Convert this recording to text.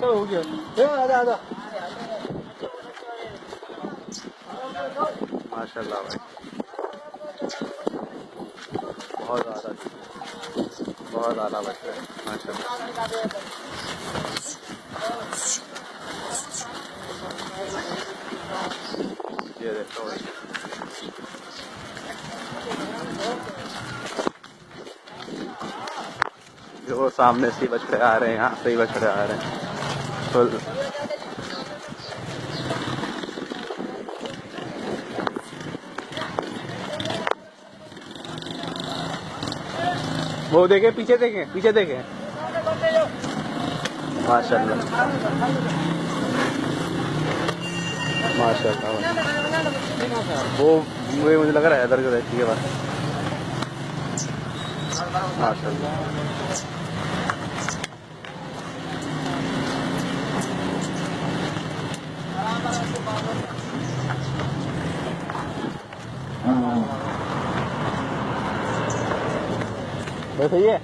सब हो गया। आधा माशाल्लाह भाई, बहुत ज़्यादा बच्चे हैं माशाल्लाह। ये देखो भाई, जो सामने से बछड़े आ रहे हैं, यहाँ से ही बछड़े आ रहे हैं। तो वो देखें, पीछे देखें, पीछे देखें। माशाल्लाह माशाल्लाह। वो मुझे लग रहा है इधर जो रहती है बस। माशाल्लाह। बस सही है।